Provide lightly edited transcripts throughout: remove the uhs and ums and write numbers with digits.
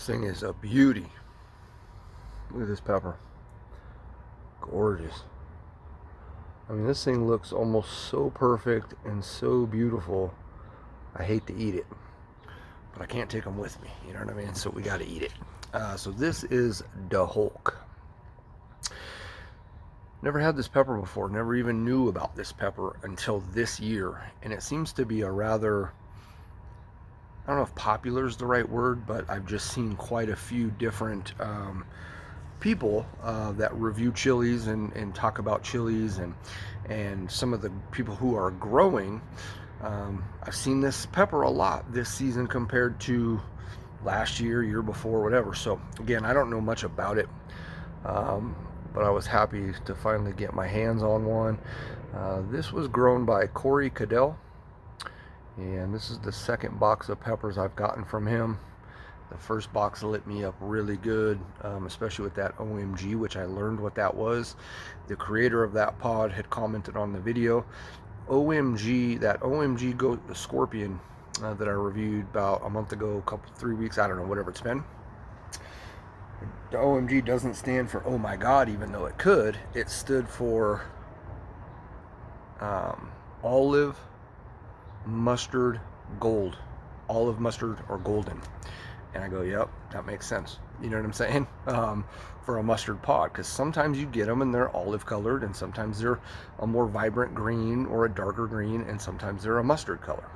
This thing is a beauty. Look at this pepper. Gorgeous. I mean, this thing looks almost so perfect and so beautiful. I hate to eat it, but I can't take them with me. You know what I mean? So we got to eat it. So this is the Hulk. Never had this pepper before. Never even knew about this pepper until this year. And it seems to be a rather, I don't know if popular is the right word, but I've just seen quite a few different people that review chilies and talk about chilies, and some of the people who are growing. I've seen this pepper a lot this season compared to last year before, whatever. So again, I don't know much about it, but I was happy to finally get my hands on one. This was grown by Cory Caddell, and this is the second box of peppers I've gotten from him. The first box lit me up really good, especially with that OMG, which I learned what that was. The creator of that pod had commented on the video. OMG, that OMG the Scorpion that I reviewed about a month ago, 3 weeks, I don't know, whatever it's been. The OMG doesn't stand for oh my god, even though it could. It stood for olive, mustard, gold. Olive, mustard, or golden. And I go, yep, that makes sense. You know what I'm saying? For a mustard pod, because sometimes you get them and they're olive colored, and sometimes they're a more vibrant green or a darker green, and sometimes they're a mustard color.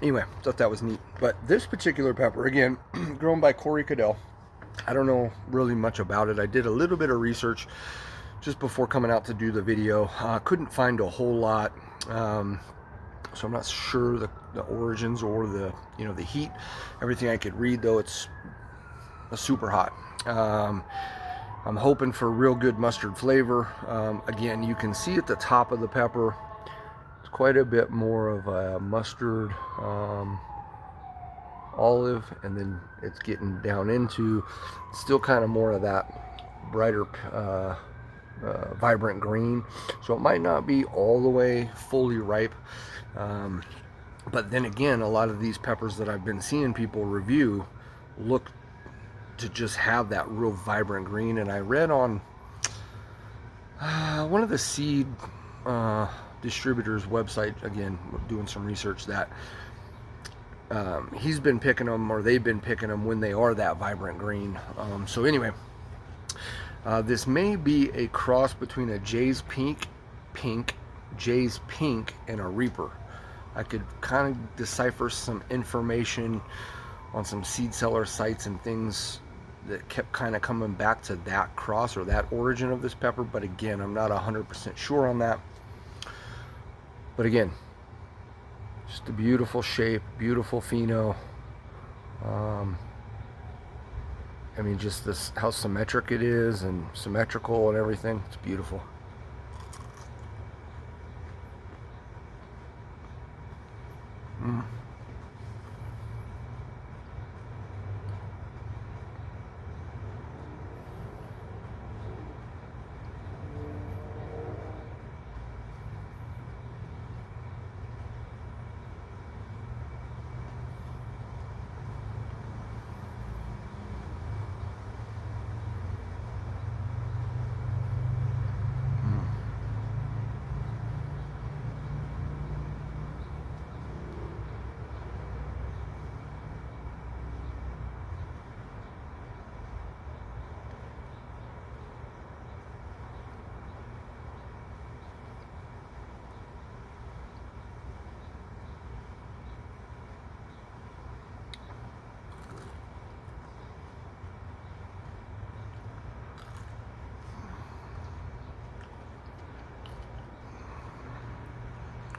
Anyway, thought that was neat. But this particular pepper, again, grown by Cory Caddell. I don't know really much about it. I did a little bit of research just before coming out to do the video. Couldn't find a whole lot. So I'm not sure the origins or the the heat. Everything I could read, though, it's super hot. I'm hoping for real good mustard flavor. Again, you can see at the top of the pepper, it's quite a bit more of a mustard, olive, and then it's getting down into still kind of more of that brighter vibrant green. So it might not be all the way fully ripe. But then again, a lot of these peppers that I've been seeing people review look to just have that real vibrant green. And I read on one of the seed distributors' website, again, doing some research, that he's been picking them, or they've been picking them when they are that vibrant green. So anyway, this may be a cross between a Jay's Pink, and a Reaper. I could kind of decipher some information on some seed seller sites and things that kept kind of coming back to that cross or that origin of this pepper. But again, I'm not 100% sure on that. But again, just a beautiful shape, beautiful pheno. I mean, just this, how symmetric it is, and symmetrical and everything. It's beautiful.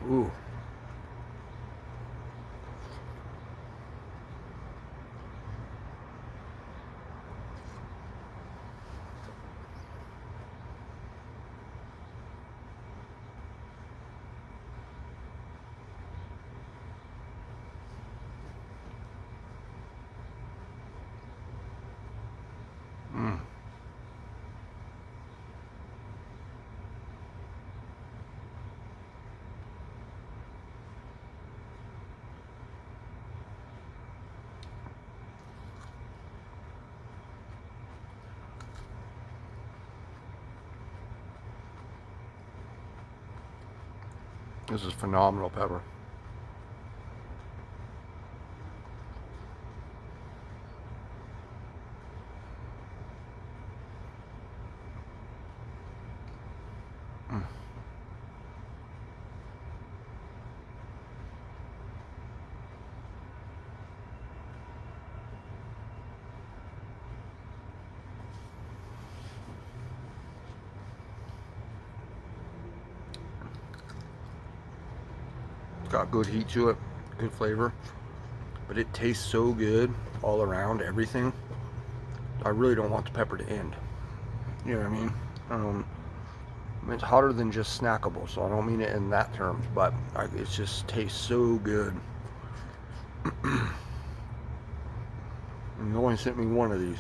Ooh. This is phenomenal pepper. Mm. It's got good heat to it, good flavor, but it tastes so good all around, everything. I really don't want the pepper to end. You know what I mean? It's hotter than just snackable, so I don't mean it in that terms, but it just tastes so good. And you only sent me one of these.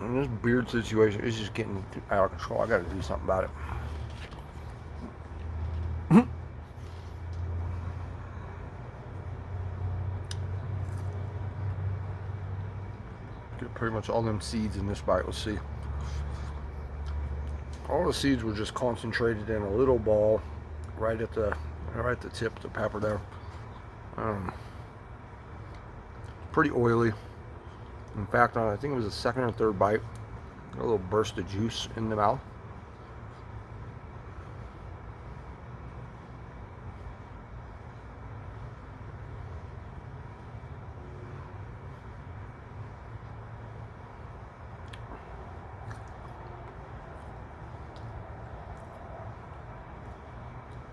And this beard situation is just getting out of control. I gotta do something about it. Get pretty much all them seeds in this bite. Let's see. All the seeds were just concentrated in a little ball right at the tip of the pepper there. Pretty oily. In fact, I think it was the second or third bite, a little burst of juice in the mouth.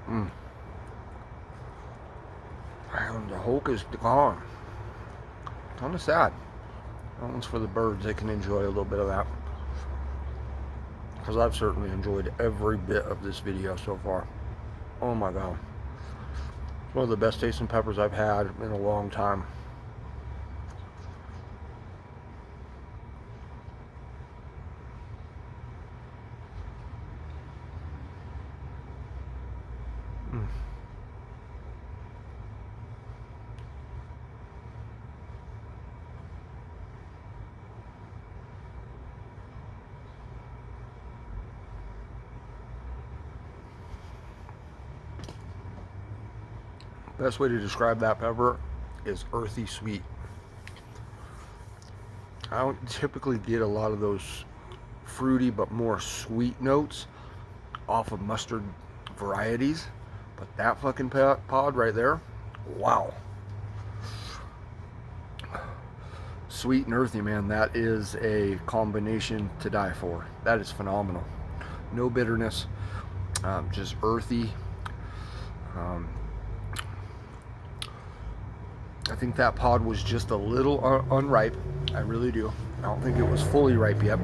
And the Hulk is gone. Kind of sad. That one's for the birds. They can enjoy a little bit of that. Because I've certainly enjoyed every bit of this video so far. Oh my god. It's one of the best tasting peppers I've had in a long time. Best way to describe that pepper is earthy sweet. I don't typically get a lot of those fruity but more sweet notes off of mustard varieties, but that fucking pod right there, wow. Sweet and earthy, man, that is a combination to die for. That is phenomenal. No bitterness, just earthy. I think that pod was just a little unripe. I really do. I don't think it was fully ripe yet.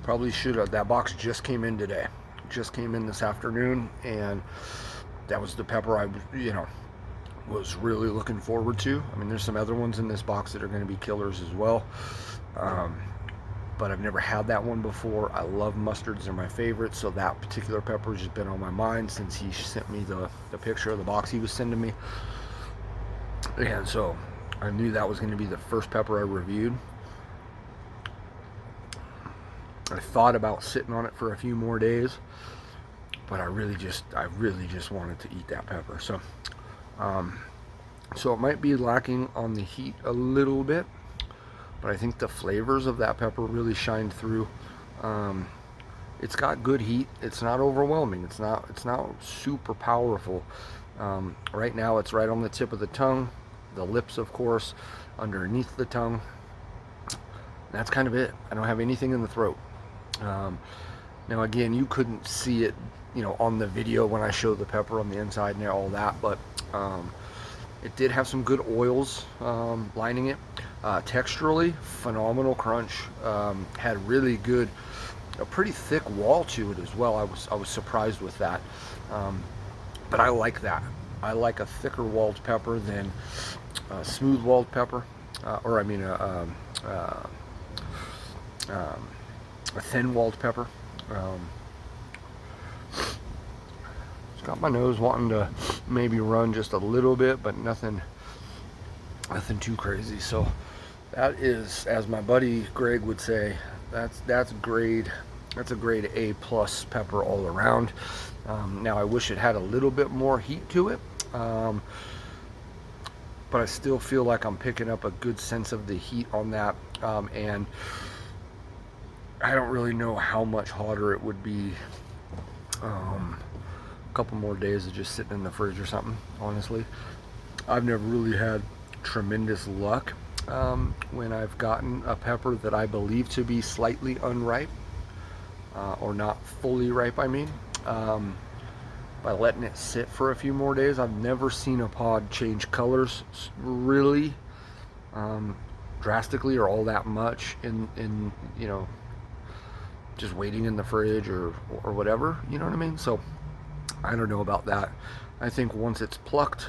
Probably should have. That box just came in today. Just came in this afternoon, and that was the pepper I, was really looking forward to. I mean, there's some other ones in this box that are going to be killers as well. But I've never had that one before. I love mustards. They're my favorite. So that particular pepper has just been on my mind since he sent me the picture of the box he was sending me. And so I knew that was going to be the first pepper I reviewed. I thought about sitting on it for a few more days, but I really just wanted to eat that pepper. So, so it might be lacking on the heat a little bit, but I think the flavors of that pepper really shined through. It's got good heat. It's not overwhelming. It's not super powerful. Right now it's right on the tip of the tongue, the lips of course, underneath the tongue. That's kind of it. I don't have anything in the throat. Now again, you couldn't see it, on the video when I showed the pepper on the inside and all that, but it did have some good oils lining it. Texturally, phenomenal crunch. Had really good, a pretty thick wall to it as well. I was surprised with that. But I like that. I like a thicker walled pepper than a smooth walled pepper, or I mean a thin walled pepper. It's got my nose wanting to maybe run just a little bit, but nothing too crazy. So that is, as my buddy Greg would say, that's grade That's a grade A plus pepper all around. Now I wish it had a little bit more heat to it, but I still feel like I'm picking up a good sense of the heat on that, and I don't really know how much hotter it would be. A couple more days of just sitting in the fridge or something. Honestly, I've never really had tremendous luck when I've gotten a pepper that I believe to be slightly unripe, or not fully ripe, I mean, by letting it sit for a few more days. I've never seen a pod change colors really drastically or all that much in you know, just waiting in the fridge or whatever, you know what I mean? So I don't know about that. I think once it's plucked,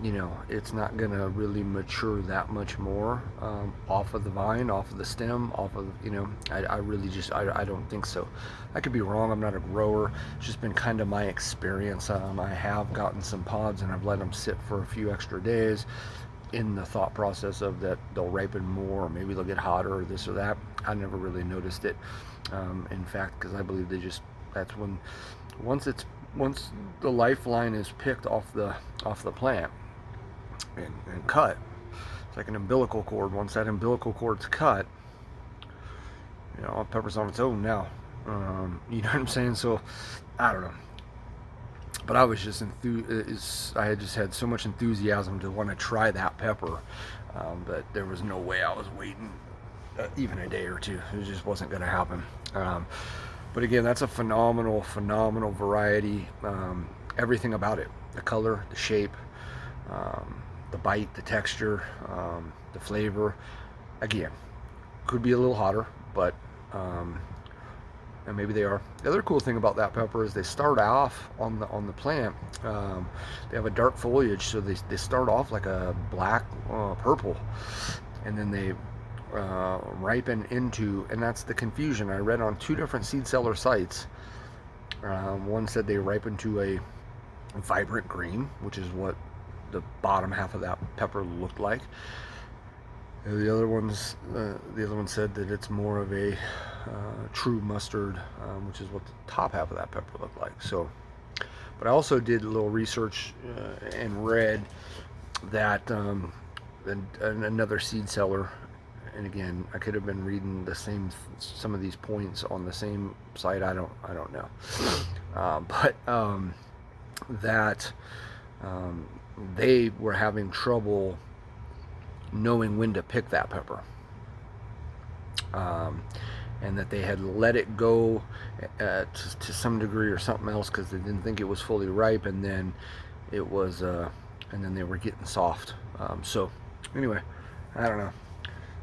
you know, it's not gonna really mature that much more off of the vine, off of the stem, off of, you know, I really just, I don't think so. I could be wrong, I'm not a grower. It's just been kind of my experience. I have gotten some pods and I've let them sit for a few extra days in the thought process of that they'll ripen more, or maybe they'll get hotter or this or that. I never really noticed it. In fact, because I believe they just, that's when, once the lifeline is picked off the plant and cut, it's like an umbilical cord. Once that umbilical cord's cut, you know, pepper's on its own now. You know what I'm saying? So I don't know. But I was just I had just had so much enthusiasm to want to try that pepper, but there was no way I was waiting even a day or two. It just wasn't going to happen. But again, that's a phenomenal variety. Everything about it, the color, the shape, the bite, the texture, the flavor. Again, could be a little hotter, but and maybe they are. The other cool thing about that pepper is they start off on the plant. They have a dark foliage, so they start off like a black purple, and then they ripen into, and that's the confusion. I read on 2 different seed seller sites. One said they ripen to a vibrant green, which is what the bottom half of that pepper looked like. The other one said that it's more of a true mustard, which is what the top half of that pepper looked like. So, but I also did a little research and read that another seed seller, and again, I could have been reading some of these points on the same site. I don't know, but that they were having trouble knowing when to pick that pepper, and that they had let it go to some degree or something else because they didn't think it was fully ripe, and then it was, and then they were getting soft. So anyway, I don't know.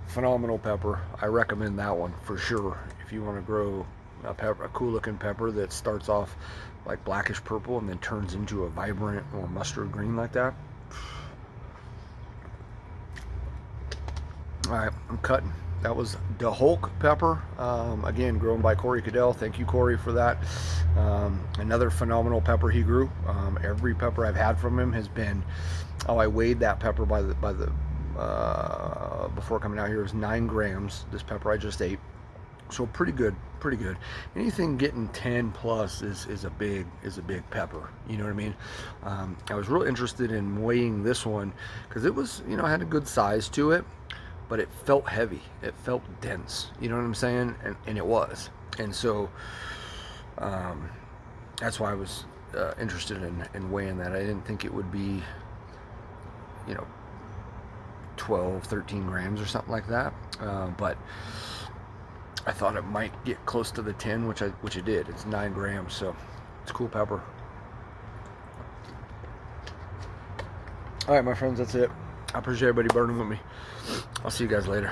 Phenomenal pepper. I recommend that one for sure if you want to grow a cool looking pepper that starts off like blackish purple and then turns into a vibrant or mustard green like that. All right, I'm cutting. That was the Hulk pepper, again grown by Cory Caddell. Thank you, Cory, for that. Another phenomenal pepper he grew. Every pepper I've had from him has been, I weighed that pepper by the before coming out here. It was 9 grams. This pepper I just ate, so pretty good. Anything getting 10 plus is a big pepper, you know what I mean? I was real interested in weighing this one because it was, you know, had a good size to it, but it felt heavy, it felt dense, you know what I'm saying? And it was. And so that's why I was interested in weighing that. I didn't think it would be, you know, 12, 13 grams or something like that, but I thought it might get close to the 10, which it did. It's 9 grams, so it's cool pepper. All right, my friends, that's it. I appreciate everybody burning with me. I'll see you guys later.